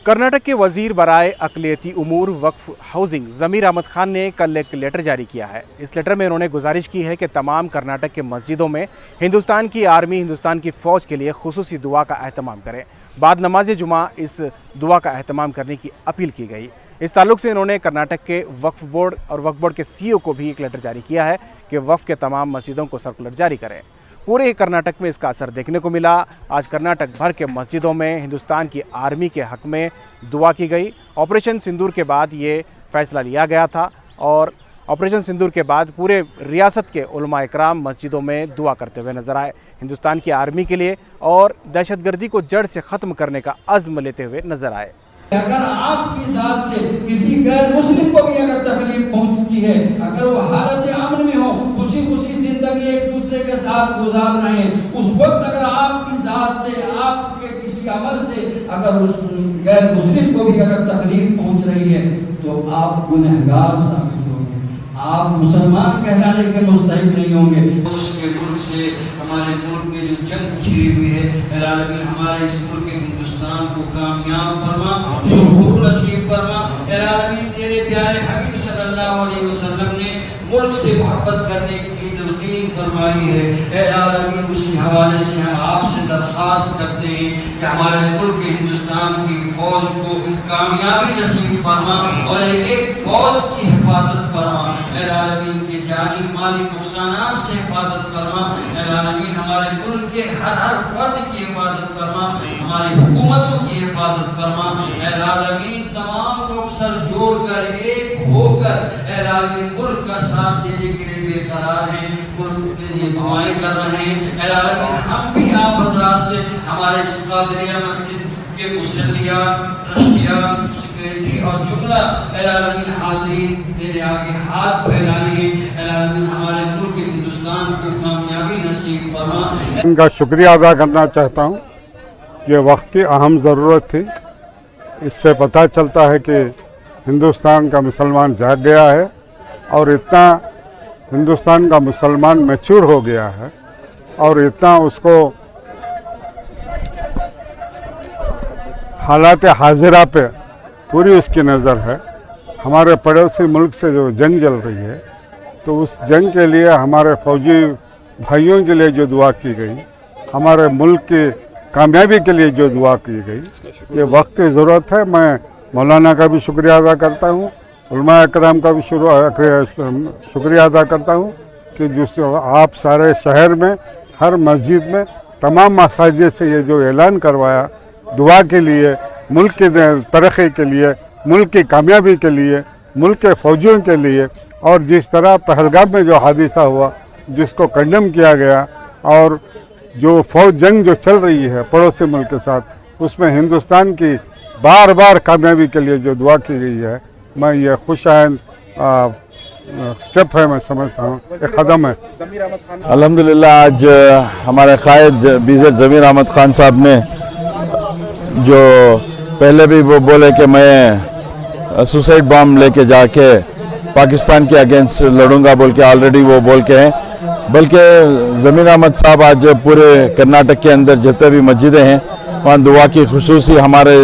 कर्नाटक के वजीर बराए अक़लियती उमूर वक्फ हाउसिंग ज़मीर अहमद खान ने कल एक लेटर जारी किया है। इस लेटर में उन्होंने गुजारिश की है कि तमाम कर्नाटक के मस्जिदों में हिंदुस्तान की आर्मी, हिंदुस्तान की फ़ौज के लिए खुसूसी दुआ का अहतमाम करें। बाद नमाज जुमा इस दुआ का अहतमाम करने की अपील की गई। इस ताल्लुक़ से इन्होंने कर्नाटक के वक्फ बोर्ड और वक्फ बोर्ड के CEO को भी एक लेटर जारी किया है कि वक्फ के तमाम मस्जिदों को सर्कुलर जारी करें। पूरे कर्नाटक में इसका असर देखने को मिला। आज कर्नाटक भर के मस्जिदों में हिंदुस्तान की आर्मी के हक़ में दुआ की गई। ऑपरेशन सिंदूर के बाद ये फ़ैसला लिया गया था और ऑपरेशन सिंदूर के बाद पूरे रियासत के उलमा इकराम मस्जिदों में दुआ करते हुए नज़र आए, हिंदुस्तान की आर्मी के लिए और दहशतगर्दी को जड़ से ख़त्म करने का अज़्म लेते हुए नज़र आए। अगर आपकी जात से किसी गैर मुस्लिम को भी अगर तकलीफ पहुंचती है, अगर वो हालत अमन में हो, खुशी खुशी जिंदगी एक दूसरे के साथ गुजार रहे हैं, उस वक्त अगर आपकी जात से, आपके किसी अमल से अगर उस गैर मुस्लिम को भी अगर तकलीफ पहुंच रही है तो आप गुनहगार साबित होंगे, आप मुसलमान कहलाने के मुस्तहिक नहीं होंगे। उसके मुल्क से हमारे मुल्क में जो जंग छिड़ी हुई है, अल्लाह हमारे इस मुल्क हिंदुस्तान को कामयाब फरमा, सुरखुर नसीब फरमा। अल्लाह तेरे प्यारे हबीब सल्लल्लाहु अलैहि वसल्लम ने मुल्क से मोहब्बत करने की तलकीन फरमाई है। अल्लाह उसी हवाले से हम आपसे दरख्वास्त करते हैं कि हमारे मुल्क हिंदुस्तान की फौज को कामयाबी नसीब फरमा और एक फौज की हिफाजत फरमा। अल्लाह के जानी माली नुकसानात से हिफाजत फरमा। अल्लाह हमारे मुल्क के हर फर्द की हिफाजत फरमा, हमारी हुकूमतों की हिफाजत फरमा। अल्लाह तमाम लोग सर जोड़ कर एक होकर मुल्क का साथ देने के लिए बेकरार हैं, मुल्क के लिए दुआएं कर रहे हैं। अल्लाह हम भी आप हज़रात से हमारे इस कादरिया मस्जिद के मुसल्लिया, ट्रस्टिया, सेक्रेटरी और जुमला हाज़रीन तेरे आगे हाथ फैलाए हैं। हमारे मुल्क हिंदुस्तान को कामयाबी नसीब फरमा। इनका शुक्रिया अदा करना चाहता हूँ। ये वक्त की अहम ज़रूरत थी। इससे पता चलता है कि हिंदुस्तान का मुसलमान जाग गया है और इतना हिंदुस्तान का मुसलमान मैच्योर हो गया है और इतना उसको हालात हाजिरा पे पूरी उसकी नज़र है। हमारे पड़ोसी मुल्क से जो जंग चल रही है तो उस जंग के लिए हमारे फ़ौजी भाइयों के लिए जो दुआ की गई, हमारे मुल्क की कामयाबी के लिए जो दुआ की गई, ये वक्त की ज़रूरत है। मैं मौलाना का भी शुक्रिया अदा करता हूँ, उलमा इकराम का भी शुक्रिया अदा करता हूँ कि जिस आप सारे शहर में हर मस्जिद में तमाम मसाजिद से ये जो ऐलान करवाया दुआ के लिए, मुल्क की तरक्की के लिए, मुल्क की कामयाबी के लिए, मुल्क के फ़ौजियों के लिए, और जिस तरह पहलगाम में जो हादिसा हुआ जिसको कंडेम किया गया और जो फ़ौज जंग जो चल रही है पड़ोसी मुल्क के साथ, उसमें हिंदुस्तान की बार बार कामयाबी के लिए जो दुआ की गई है, मैं ये खुशाइन स्टेप है, मैं समझता हूँ एक कदम है। अल्हम्दुलिल्लाह आज हमारे कायद बीज़र ज़मीर अहमद खान साहब ने जो पहले भी वो बोले कि मैं सुसाइड बम लेके जाके पाकिस्तान के अगेंस्ट लड़ूंगा बोल के ऑलरेडी वो बोल के हैं, बल्कि ज़मीर अहमद साहब आज पूरे कर्नाटक के अंदर जितने भी मस्जिदें हैं वहाँ दुआ की खुसूसी हमारे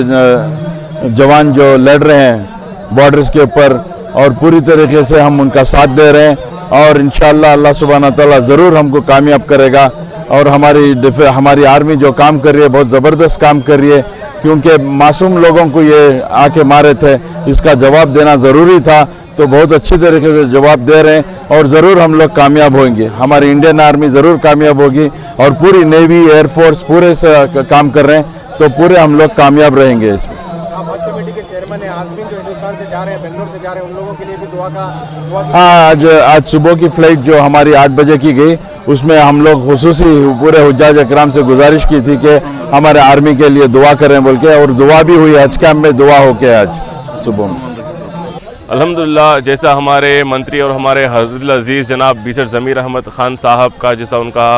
जवान जो लड़ रहे हैं बॉर्डर्स के ऊपर और पूरी तरीके से हम उनका साथ दे रहे हैं और इंशाअल्लाह अल्लाह सुब्हाना तआला ज़रूर हमको कामयाब करेगा। और हमारी आर्मी जो काम कर रही है बहुत ज़बरदस्त काम कर रही है, क्योंकि मासूम लोगों को ये आके मारे थे, इसका जवाब देना ज़रूरी था, तो बहुत अच्छी तरीके से जवाब दे रहे हैं और ज़रूर हम लोग कामयाब होंगे। हमारी इंडियन आर्मी ज़रूर कामयाब होगी और पूरी नेवी, एयरफोर्स पूरे से काम कर रहे हैं, तो पूरे हम लोग कामयाब रहेंगे इसमें। हज कमेटी के चेयरमैन है, आज़मीन जो हिंदुस्तान से जा रहे हैं, बेंगलोर से जा रहे हैं, उन लोगों के लिए भी दुआ का हाँ, आज सुबह की फ़्लाइट जो हमारी 8 बजे की गई, उसमें हम लोग खुसूसी पूरे हुज्जाज इकराम से गुजारिश की थी कि हमारे आर्मी के लिए दुआ करें बोल के, और दुआ भी हुई। हज कैंप में दुआ हो के आज सुबह में अल्हम्दुलिल्लाह जैसा हमारे मंत्री और हमारे हज़रत अज़ीज़ जनाब बीज़र ज़मीर अहमद ख़ान साहब का जैसा उनका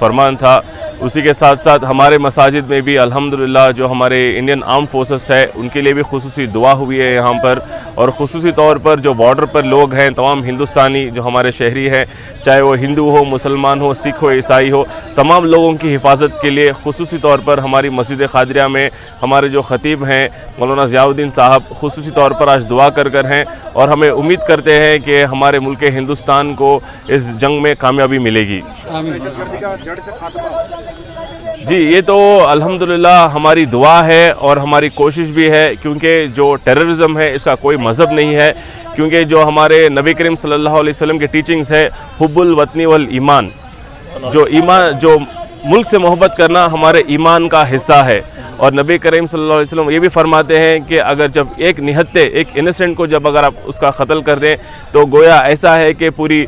फरमान था उसी के साथ साथ हमारे मसाजिद में भी अल्हम्दुलिल्लाह जो हमारे इंडियन आर्म फोर्सेस है उनके लिए भी खुसूसी दुआ हुई है यहाँ पर, और खुसूसी तौर पर जो बॉर्डर पर लोग हैं, तमाम हिंदुस्तानी जो हमारे शहरी हैं, चाहे वो हिंदू हो, मुसलमान हो, सिख हो, ईसाई हो, तमाम लोगों की हिफाजत के लिए खुसूसी तौर पर हमारी मस्जिद क़ादिरिया में हमारे जो ख़तीब हैं मौलाना ज़ियाउद्दीन साहब खुसूसी तौर पर आज दुआ कर हैं, और हमें उम्मीद करते हैं कि हमारे मुल्क हिंदुस्तान को इस जंग में कामयाबी मिलेगी। जी, ये तो अल्हम्दुलिल्लाह हमारी दुआ है और हमारी कोशिश भी है, क्योंकि जो टेररिज्म है इसका कोई मज़हब नहीं है, क्योंकि जो हमारे नबी करीम सल्लल्लाहु अलैहि वसल्लम के टीचिंग्स है हुब्बुल वतनी वल ईमान, जो मुल्क से मोहब्बत करना हमारे ईमान का हिस्सा है। और नबी करीम सल्लल्लाहु अलैहि वसल्लम ये भी फरमाते हैं कि अगर जब एक निहत्ते, एक इनोसेंट को जब अगर आप उसका कत्ल कर दें तो गोया ऐसा है कि पूरी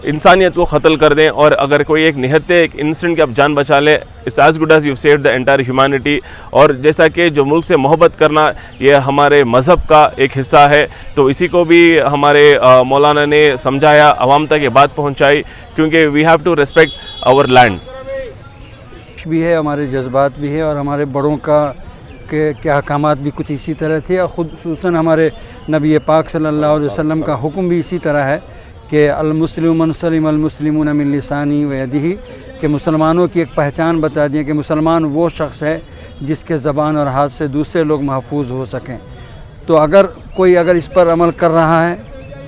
इंसानियत को क़त्ल कर दें, और अगर कोई एक निहत्ते, एक इंसिडेंट की आप जान बचा लें, it's as good as you saved the entire humanity. और जैसा कि जो मुल्क से मोहब्बत करना ये हमारे मज़हब का एक हिस्सा है, तो इसी को भी हमारे मौलाना ने समझाया, आवाम तक ये बात पहुँचाई, क्योंकि we have to respect our land भी है, हमारे जज्बात भी है, और हमारे बड़ों के अहकामात भी कुछ इसी तरह थे, और खुसूसन हमारे नबी पाक सल्लल्लाहु अलैहि वसल्लम का हुक्म भी इसी तरह है कि अल-मुस्लिमु मन सलिम अल-मुस्लिमून मिन लिसानी व यदिही, कि मुसलमानों की एक पहचान बता दी कि मुसलमान वो शख्स है जिसके ज़बान और हाथ से दूसरे लोग महफूज हो सकें। तो अगर कोई इस पर अमल कर रहा है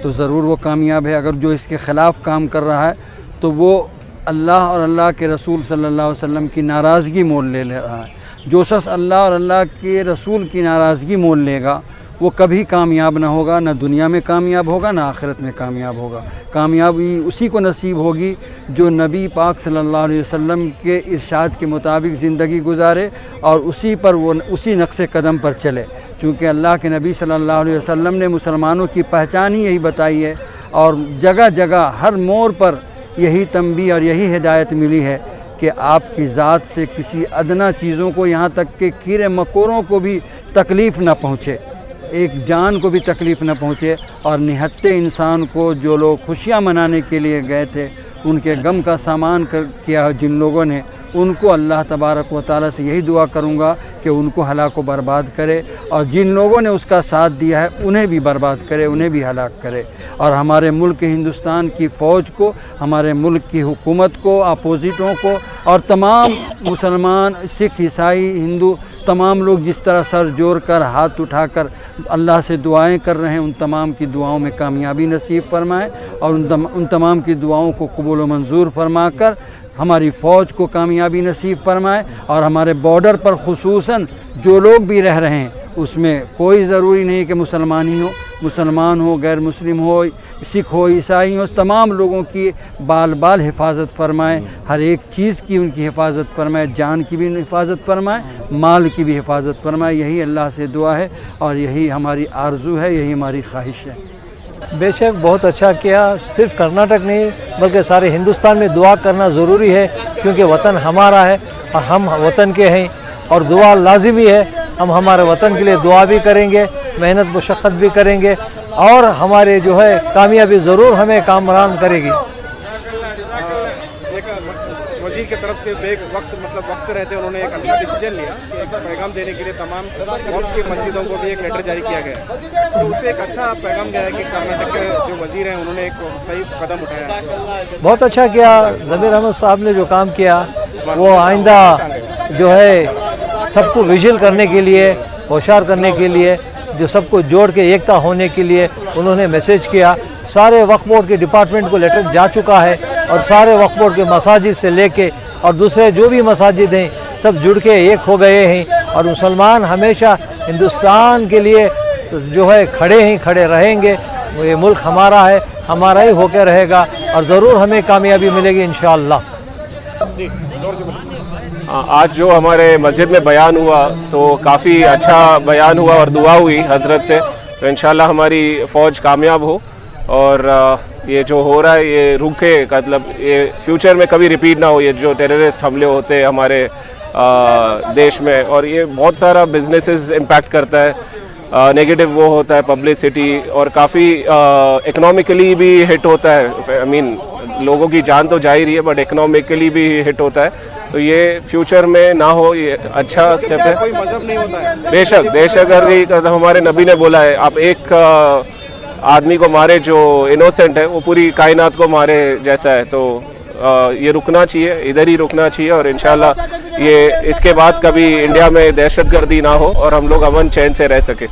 तो ज़रूर वो कामयाब है, अगर जो इसके ख़िलाफ़ काम कर रहा है तो वो अल्लाह और अल्लाह के रसूल सल्लल्लाहु अलैहि वसल्लम की नाराज़गी मोल ले रहा है। जो शख्स अल्लाह और अल्लाह के रसूल की नाराज़गी मोल लेगा वो कभी कामयाब ना होगा, ना दुनिया में कामयाब होगा, ना आखिरत में कामयाब होगा। कामयाबी उसी को नसीब होगी जो नबी पाक सल्लल्लाहु अलैहि वसल्लम के इरशाद के मुताबिक ज़िंदगी गुजारे और उसी नक्शे कदम पर चले, चूँकि अल्लाह के नबी सल्लल्लाहु अलैहि वसल्लम ने मुसलमानों की पहचान ही यही बताई है, और जगह जगह हर मोड़ पर यही तंबीह और यही हिदायत मिली है कि आपकी ज़ात से किसी अदना चीज़ों को, यहाँ तक कि कीड़े मकोड़ों को भी तकलीफ़ न पहुँचे, एक जान को भी तकलीफ़ न पहुँचे, और निहत्ते इंसान को जो लोग खुशियाँ मनाने के लिए गए थे उनके गम का सामान किया जिन लोगों ने, उनको अल्लाह तबारक व तआला से यही दुआ करूँगा कि उनको हलाक व बर्बाद करे, और जिन लोगों ने उसका साथ दिया है उन्हें भी बर्बाद करे, उन्हें भी हलाक करे। और हमारे मुल्क हिंदुस्तान की फ़ौज को, हमारे मुल्क की हुकूमत को, अपोजिटों को, और तमाम मुसलमान, सिख, ईसाई, हिंदू, तमाम लोग जिस तरह सर जोड़ कर, हाथ उठाकर अल्लाह से दुआएं कर रहे हैं, उन तमाम की दुआओं में कामयाबी नसीब फरमाएँ, और उन तमाम की दुआओं को कबूल व मंजूर फरमा कर हमारी फ़ौज को कामयाबी नसीब फरमाए। और हमारे बॉर्डर पर खुसूसन जो लोग भी रह रहे हैं उसमें कोई ज़रूरी नहीं कि मुसलमान हो, गैर मुस्लिम हो, सिख हो, ईसाई हो, तमाम लोगों की बाल हिफाजत फरमाए, हर एक चीज़ की उनकी हिफाजत फरमाए, जान की भी हिफाजत फरमाए, माल की भी हिफाजत फरमाए। यही अल्लाह से दुआ है और यही हमारी आरज़ू है, यही हमारी ख्वाहिश है। बेशक बहुत अच्छा किया, सिर्फ कर्नाटक नहीं बल्कि सारे हिंदुस्तान में दुआ करना ज़रूरी है, क्योंकि वतन हमारा है और हम वतन के हैं, और दुआ लाजिमी है। हम हमारे वतन के लिए दुआ भी करेंगे, मेहनत मुशक्क़त भी करेंगे, और हमारे जो है कामयाबी ज़रूर हमें कामरान करेगी। वज़ीर की तरफ से वक्त रहते उन्होंने एक अच्छा डिसीजन लिया कि एक पैगाम देने के लिए तमाम मौत की मस्जिदों को भी एक लेटर जारी किया गया, तो उससे एक अच्छा पैगाम गया है कि कर्नाटक के जो वज़ीर हैं उन्होंने एक सही कदम उठाया। बहुत अच्छा किया ज़मीर अहमद साहब ने जो काम किया, वो आइंदा जो है सबको विजिल करने के लिए, होशियार करने के लिए, जो सबको जोड़ के एकता होने के लिए उन्होंने मैसेज किया। सारे वक्फ बोर्ड के डिपार्टमेंट को लेटर जा चुका है, और सारे वक्फ बोर्ड के मसाजिद से लेके और दूसरे जो भी मसाजिद हैं सब जुड़ के एक हो गए हैं, और मुसलमान हमेशा हिंदुस्तान के लिए जो है खड़े रहेंगे। ये मुल्क हमारा है, हमारा ही होकर रहेगा, और ज़रूर हमें कामयाबी मिलेगी इंशाअल्लाह। आज जो हमारे मस्जिद में बयान हुआ तो काफ़ी अच्छा बयान हुआ और दुआ हुई हज़रत से, तो इंशाअल्लाह हमारी फ़ौज कामयाब हो, और ये जो हो रहा है ये रुके, मतलब ये फ्यूचर में कभी रिपीट ना हो, ये जो टेररिस्ट हमले होते हैं हमारे देश में, और ये बहुत सारा बिजनेसेस इम्पैक्ट करता है, नेगेटिव वो होता है पब्लिसिटी, और काफ़ी इकोनॉमिकली भी हिट होता है। लोगों की जान तो जा ही रही है, बट इकोनॉमिकली भी हिट होता है। تو یہ فیوچر میں نہ ہو، یہ اچھا اسٹیپ ہے. کوئی مذہب نہیں ہوتا ہے. دہشت گردی ہمارے نبی نے بولا ہے، آپ ایک آدمی کو مارے جو انوسینٹ ہے وہ پوری کائنات کو مارے جیسا ہے. تو یہ رکنا چاہیے، ادھر ہی رکنا چاہیے، اور انشاءاللہ یہ اس کے بعد کبھی انڈیا میں دہشت گردی نہ ہو اور ہم لوگ امن چین سے رہ سکیں.